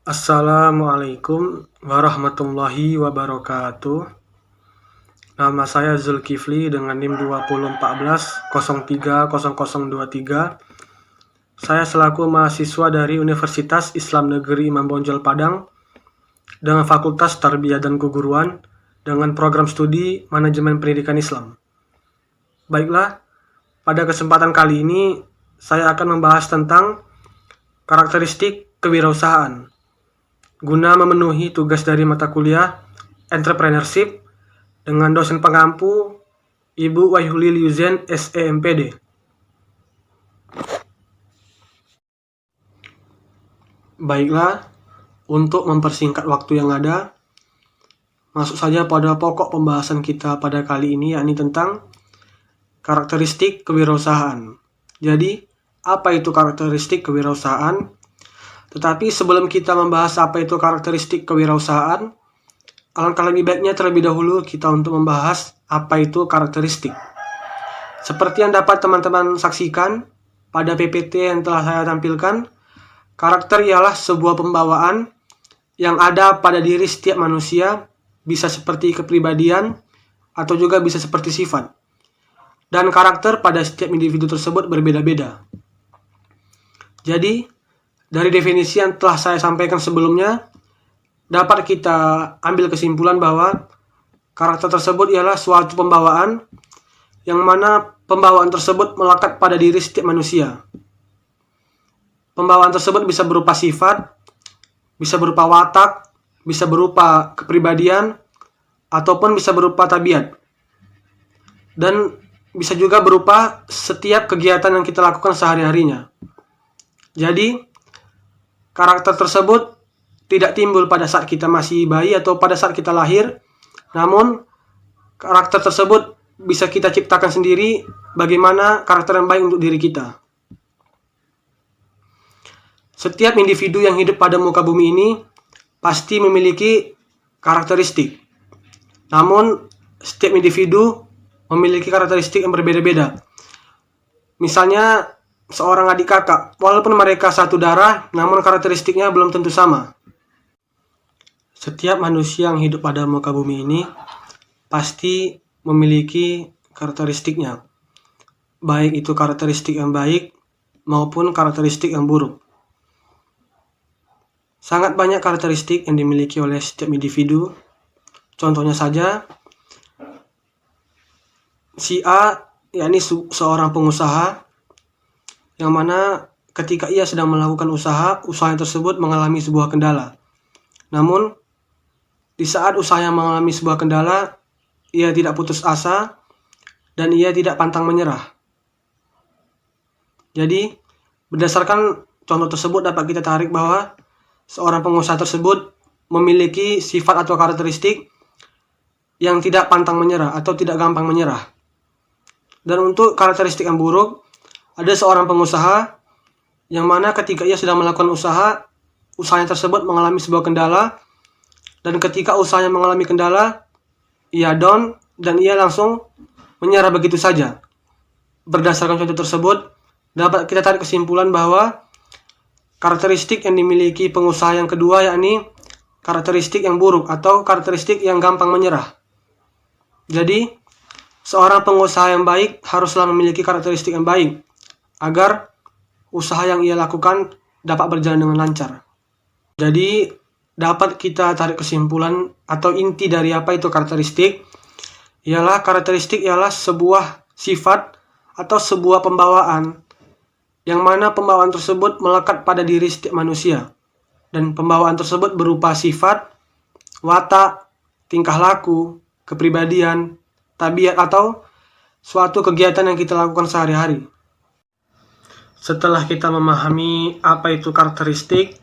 Assalamualaikum warahmatullahi wabarakatuh. Nama saya Zulkifli dengan NIM 2014-030023. Saya selaku mahasiswa dari Universitas Islam Negeri Imam Bonjol Padang dengan Fakultas Tarbiyah dan Keguruan dengan program studi Manajemen Pendidikan Islam. Baiklah, pada kesempatan kali ini saya akan membahas tentang karakteristik kewirausahaan guna memenuhi tugas dari mata kuliah Entrepreneurship dengan dosen pengampu Ibu Wahyuli Liuzen SEMPD. Baiklah, untuk mempersingkat waktu yang ada, masuk saja pada pokok pembahasan kita pada kali ini, yakni tentang karakteristik kewirausahaan. Jadi, apa itu karakteristik kewirausahaan? Tetapi sebelum kita membahas apa itu karakteristik kewirausahaan, alangkah lebih baiknya terlebih dahulu kita untuk membahas apa itu karakteristik. Seperti yang dapat teman-teman saksikan pada PPT yang telah saya tampilkan, karakter ialah sebuah pembawaan yang ada pada diri setiap manusia, bisa seperti kepribadian atau juga bisa seperti sifat. Dan karakter pada setiap individu tersebut berbeda-beda. Jadi, dari definisi yang telah saya sampaikan sebelumnya, dapat kita ambil kesimpulan bahwa karakter tersebut ialah suatu pembawaan yang mana pembawaan tersebut melekat pada diri setiap manusia. Pembawaan tersebut bisa berupa sifat, bisa berupa watak, bisa berupa kepribadian, ataupun bisa berupa tabiat. Dan bisa juga berupa setiap kegiatan yang kita lakukan sehari-harinya. Jadi, karakter tersebut tidak timbul pada saat kita masih bayi atau pada saat kita lahir, namun karakter tersebut bisa kita ciptakan sendiri bagaimana karakter yang baik untuk diri kita. Setiap individu yang hidup pada muka bumi ini pasti memiliki karakteristik. Namun, setiap individu memiliki karakteristik yang berbeda-beda. Misalnya, seorang adik kakak, walaupun mereka satu darah, namun karakteristiknya belum tentu sama. Setiap manusia yang hidup pada muka bumi ini pasti memiliki karakteristiknya, baik itu karakteristik yang baik maupun karakteristik yang buruk. Sangat banyak karakteristik yang dimiliki oleh setiap individu. Contohnya saja, si A, yakni seorang pengusaha, yang mana ketika ia sedang melakukan usaha tersebut mengalami sebuah kendala. Namun, di saat usahanya mengalami sebuah kendala, ia tidak putus asa dan ia tidak pantang menyerah. Jadi, berdasarkan contoh tersebut dapat kita tarik bahwa seorang pengusaha tersebut memiliki sifat atau karakteristik yang tidak pantang menyerah atau tidak gampang menyerah. Dan untuk karakteristik yang buruk, ada seorang pengusaha yang mana ketika ia sedang melakukan usahanya tersebut mengalami sebuah kendala, dan ketika usahanya mengalami kendala, ia down dan ia langsung menyerah begitu saja. Berdasarkan contoh tersebut, dapat kita tarik kesimpulan bahwa karakteristik yang dimiliki pengusaha yang kedua yakni karakteristik yang buruk atau karakteristik yang gampang menyerah. Jadi, seorang pengusaha yang baik haruslah memiliki karakteristik yang baik agar usaha yang ia lakukan dapat berjalan dengan lancar. Jadi, dapat kita tarik kesimpulan atau inti dari apa itu karakteristik ialah sebuah sifat atau sebuah pembawaan yang mana pembawaan tersebut melekat pada diri setiap manusia, dan pembawaan tersebut berupa sifat, watak, tingkah laku, kepribadian, tabiat atau suatu kegiatan yang kita lakukan sehari-hari. Setelah kita memahami apa itu karakteristik,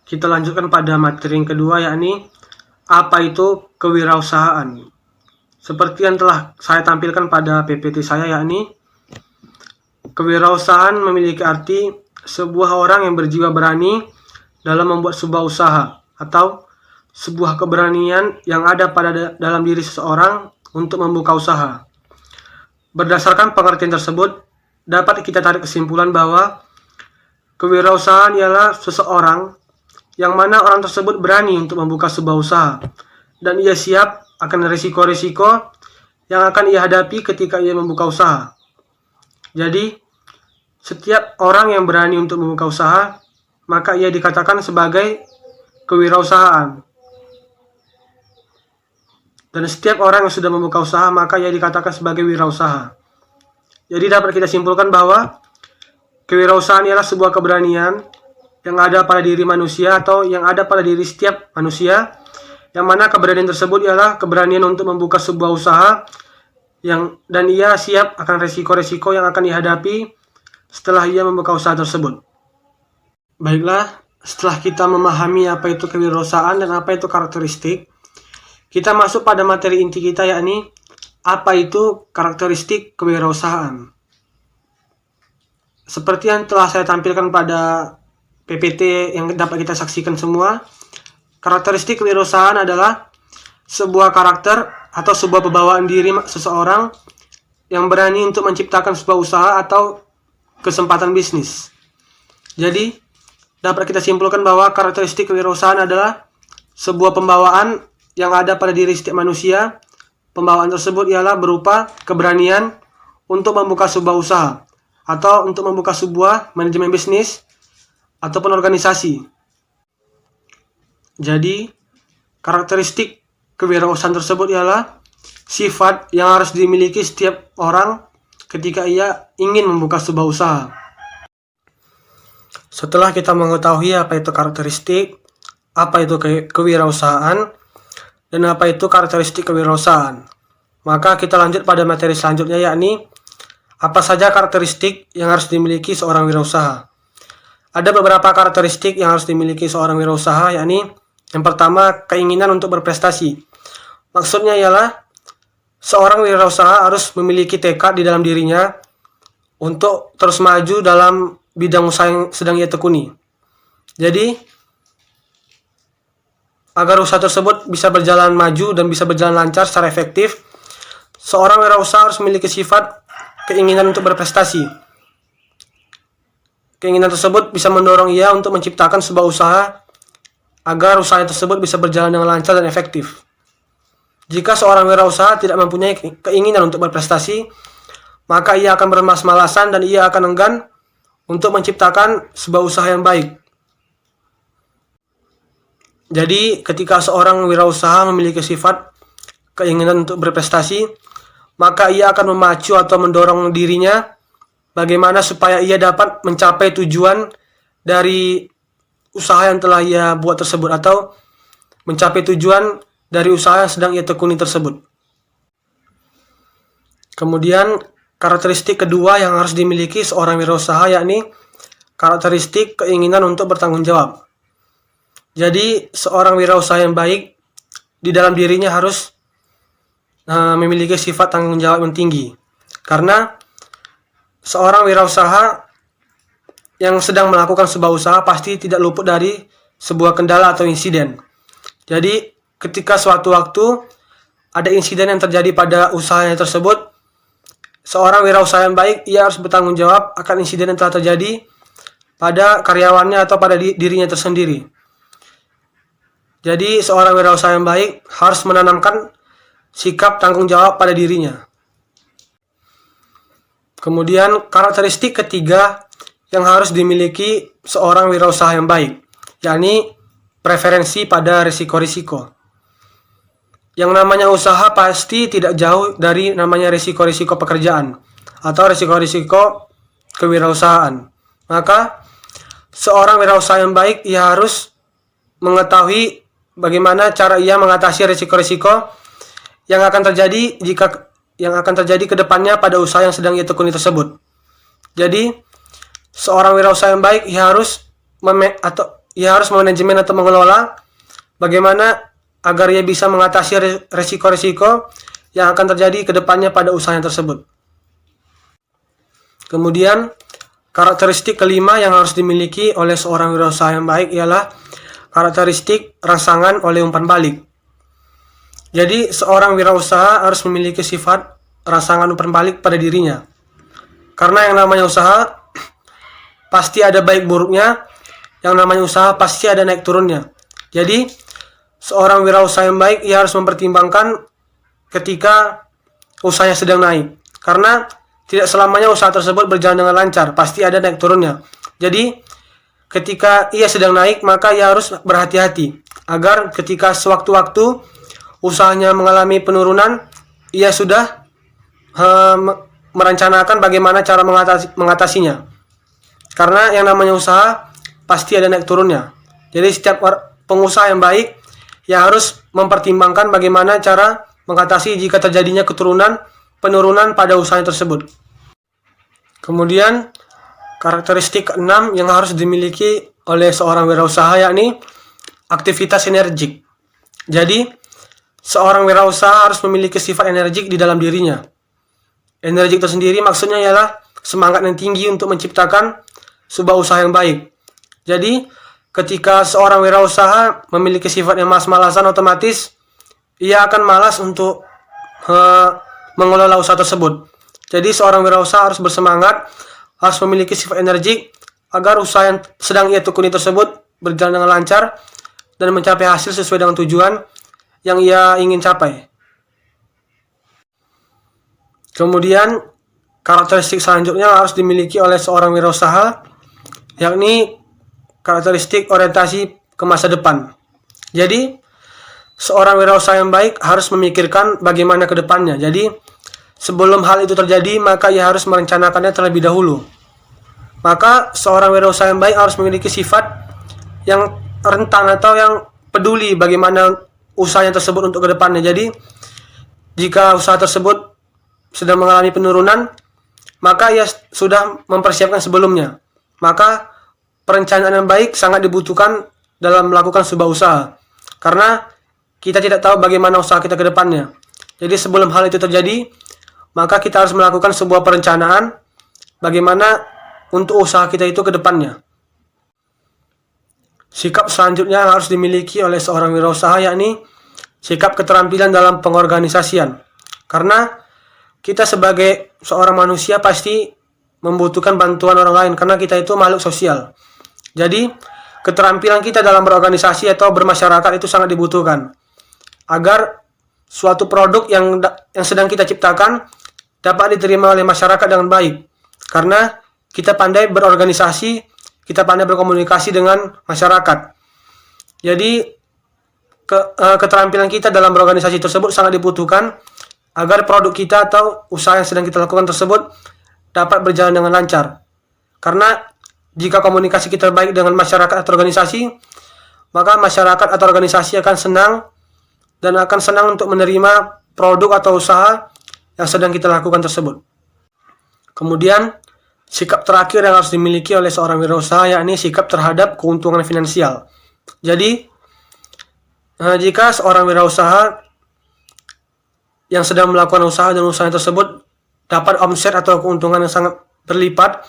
kita lanjutkan pada materi yang kedua, yakni apa itu kewirausahaan. Seperti yang telah saya tampilkan pada PPT saya, yakni kewirausahaan memiliki arti sebuah orang yang berjiwa berani dalam membuat sebuah usaha atau sebuah keberanian yang ada pada dalam diri seseorang untuk membuka usaha. Berdasarkan pengertian tersebut, dapat kita tarik kesimpulan bahwa kewirausahaan ialah seseorang yang mana orang tersebut berani untuk membuka sebuah usaha dan ia siap akan risiko-risiko yang akan ia hadapi ketika ia membuka usaha. Jadi, setiap orang yang berani untuk membuka usaha, maka ia dikatakan sebagai kewirausahaan. Dan setiap orang yang sudah membuka usaha, maka ia dikatakan sebagai wirausaha. Jadi dapat kita simpulkan bahwa kewirausahaan ialah sebuah keberanian yang ada pada diri manusia atau yang ada pada diri setiap manusia, yang mana keberanian tersebut ialah keberanian untuk membuka sebuah usaha dan ia siap akan resiko-resiko yang akan dihadapi setelah ia membuka usaha tersebut. Baiklah, setelah kita memahami apa itu kewirausahaan dan apa itu karakteristik, kita masuk pada materi inti kita, yakni apa itu karakteristik kewirausahaan. Seperti yang telah saya tampilkan pada PPT yang dapat kita saksikan semua, karakteristik kewirausahaan adalah sebuah karakter atau sebuah pembawaan diri seseorang yang berani untuk menciptakan sebuah usaha atau kesempatan bisnis. Jadi, dapat kita simpulkan bahwa karakteristik kewirausahaan adalah sebuah pembawaan yang ada pada diri setiap manusia. Pembawaan tersebut ialah berupa keberanian untuk membuka sebuah usaha atau untuk membuka sebuah manajemen bisnis ataupun organisasi. Jadi, karakteristik kewirausahaan tersebut ialah sifat yang harus dimiliki setiap orang ketika ia ingin membuka sebuah usaha. Setelah kita mengetahui apa itu karakteristik, apa itu kewirausahaan, dan apa itu karakteristik kewirausahaan, maka kita lanjut pada materi selanjutnya, yakni apa saja karakteristik yang harus dimiliki seorang wirausaha. Ada beberapa karakteristik yang harus dimiliki seorang wirausaha, yakni yang pertama, keinginan untuk berprestasi. Maksudnya ialah seorang wirausaha harus memiliki tekad di dalam dirinya untuk terus maju dalam bidang usaha yang sedang ia tekuni. Jadi, agar usaha tersebut bisa berjalan maju dan bisa berjalan lancar secara efektif, seorang wirausaha harus memiliki sifat keinginan untuk berprestasi. Keinginan tersebut bisa mendorong ia untuk menciptakan sebuah usaha agar usaha tersebut bisa berjalan dengan lancar dan efektif. Jika seorang wirausaha tidak mempunyai keinginan untuk berprestasi, maka ia akan bermalas-malasan dan ia akan enggan untuk menciptakan sebuah usaha yang baik. Jadi, ketika seorang wirausaha memiliki sifat keinginan untuk berprestasi, maka ia akan memacu atau mendorong dirinya bagaimana supaya ia dapat mencapai tujuan dari usaha yang telah ia buat tersebut atau mencapai tujuan dari usaha yang sedang ia tekuni tersebut. Kemudian, karakteristik kedua yang harus dimiliki seorang wirausaha, yakni karakteristik keinginan untuk bertanggung jawab. Jadi, seorang wirausaha yang baik di dalam dirinya harus memiliki sifat tanggung jawab yang tinggi. Karena seorang wirausaha yang sedang melakukan sebuah usaha pasti tidak luput dari sebuah kendala atau insiden. Jadi, ketika suatu waktu ada insiden yang terjadi pada usahanya tersebut, seorang wirausaha yang baik ia harus bertanggung jawab akan insiden yang telah terjadi pada karyawannya atau pada dirinya tersendiri. Jadi, seorang wirausaha yang baik harus menanamkan sikap tanggung jawab pada dirinya. Kemudian, karakteristik ketiga yang harus dimiliki seorang wirausaha yang baik, yakni preferensi pada risiko-risiko. Yang namanya usaha pasti tidak jauh dari namanya risiko-risiko pekerjaan atau risiko-risiko kewirausahaan. Maka, seorang wirausaha yang baik ia harus mengetahui bagaimana cara ia mengatasi risiko-risiko yang akan terjadi ke depannya pada usaha yang sedang ia tekuni tersebut. Jadi, seorang wirausaha yang baik ia harus manajemen atau mengelola bagaimana agar ia bisa mengatasi risiko-risiko yang akan terjadi ke depannya pada usaha tersebut. Kemudian, karakteristik kelima yang harus dimiliki oleh seorang wirausaha yang baik ialah karakteristik rangsangan oleh umpan balik. Jadi, seorang wirausaha harus memiliki sifat rangsangan umpan balik pada dirinya. Karena yang namanya usaha pasti ada baik buruknya yang namanya usaha pasti ada naik turunnya. Jadi seorang wirausaha yang baik ia harus mempertimbangkan ketika usahanya sedang naik, karena tidak selamanya usaha tersebut berjalan dengan lancar, pasti ada naik turunnya. Jadi ketika ia sedang naik, maka ia harus berhati-hati agar ketika sewaktu-waktu usahanya mengalami penurunan, ia sudah merencanakan bagaimana cara mengatasinya. Karena yang namanya usaha pasti ada naik turunnya. Jadi setiap pengusaha yang baik ya harus mempertimbangkan bagaimana cara mengatasi jika terjadinya penurunan pada usahanya tersebut. Kemudian karakteristik keenam yang harus dimiliki oleh seorang wirausaha yakni aktivitas energik. Jadi seorang wirausaha harus memiliki sifat energik di dalam dirinya. Energik tersendiri maksudnya ialah semangat yang tinggi untuk menciptakan sebuah usaha yang baik. Jadi ketika seorang wirausaha memiliki sifat yang malas-malasan, otomatis ia akan malas untuk mengelola usaha tersebut. Jadi seorang wirausaha harus bersemangat, harus memiliki sifat energik agar usaha yang sedang ia tekuni tersebut berjalan dengan lancar dan mencapai hasil sesuai dengan tujuan yang ia ingin capai. Kemudian karakteristik selanjutnya harus dimiliki oleh seorang wirausaha yakni karakteristik orientasi ke masa depan. Jadi seorang wirausaha yang baik harus memikirkan bagaimana ke depannya. Jadi sebelum hal itu terjadi, maka ia harus merencanakannya terlebih dahulu. Maka seorang wirausaha yang baik harus memiliki sifat yang rentan atau yang peduli bagaimana usahanya tersebut untuk ke depannya. Jadi jika usaha tersebut sedang mengalami penurunan, maka ia sudah mempersiapkan sebelumnya. Maka perencanaan yang baik sangat dibutuhkan dalam melakukan sebuah usaha. Karena kita tidak tahu bagaimana usaha kita ke depannya. Jadi sebelum hal itu terjadi, maka kita harus melakukan sebuah perencanaan bagaimana untuk usaha kita itu ke depannya. Sikap selanjutnya yang harus dimiliki oleh seorang wirausaha yakni sikap keterampilan dalam pengorganisasian. Karena kita sebagai seorang manusia pasti membutuhkan bantuan orang lain karena kita itu makhluk sosial. Jadi keterampilan kita dalam berorganisasi atau bermasyarakat itu sangat dibutuhkan agar suatu produk yang sedang kita ciptakan dapat diterima oleh masyarakat dengan baik. Karena kita pandai berorganisasi, kita pandai berkomunikasi dengan masyarakat. Jadi keterampilan kita dalam berorganisasi tersebut sangat dibutuhkan agar produk kita atau usaha yang sedang kita lakukan tersebut dapat berjalan dengan lancar. Karena jika komunikasi kita baik dengan masyarakat atau organisasi, maka masyarakat atau organisasi akan senang dan akan senang untuk menerima produk atau usaha yang sedang kita lakukan tersebut. Kemudian sikap terakhir yang harus dimiliki oleh seorang wirausaha yakni sikap terhadap keuntungan finansial. Jadi jika seorang wirausaha yang sedang melakukan usaha dan usaha tersebut dapat omset atau keuntungan yang sangat berlipat,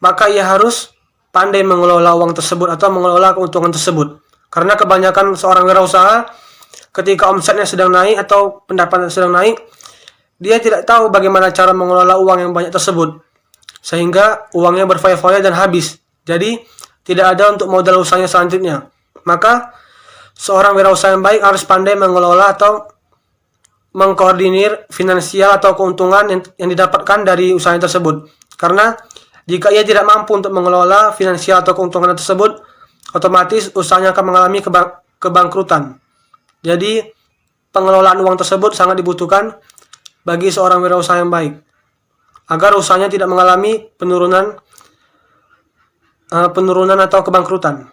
maka ia harus pandai mengelola uang tersebut atau mengelola keuntungan tersebut. Karena kebanyakan seorang wirausaha ketika omsetnya sedang naik atau pendapatan sedang naik, dia tidak tahu bagaimana cara mengelola uang yang banyak tersebut, sehingga uangnya berfoya-foya dan habis. Jadi tidak ada untuk modal usahanya selanjutnya. Maka seorang wirausaha yang baik harus pandai mengelola atau mengkoordinir finansial atau keuntungan yang didapatkan dari usaha tersebut. Karena jika ia tidak mampu untuk mengelola finansial atau keuntungan tersebut, otomatis usahanya akan mengalami kebangkrutan. Jadi pengelolaan uang tersebut sangat dibutuhkan bagi seorang wirausaha yang baik agar usahanya tidak mengalami penurunan atau kebangkrutan.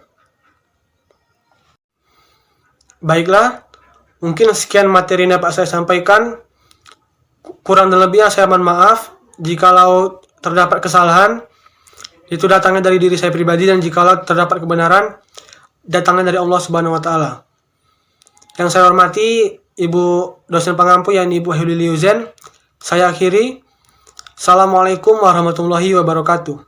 Baiklah, mungkin sekian materi yang dapat saya sampaikan. Kurang dan lebihnya saya mohon maaf jikalau terdapat kesalahan. Itu datangnya dari diri saya pribadi, dan jikalau terdapat kebenaran datangnya dari Allah Subhanahu wa taala. Yang saya hormati Ibu dosen pengampu yakni Ibu Wahyudi Liuzen. Saya akhiri. Assalamualaikum warahmatullahi wabarakatuh.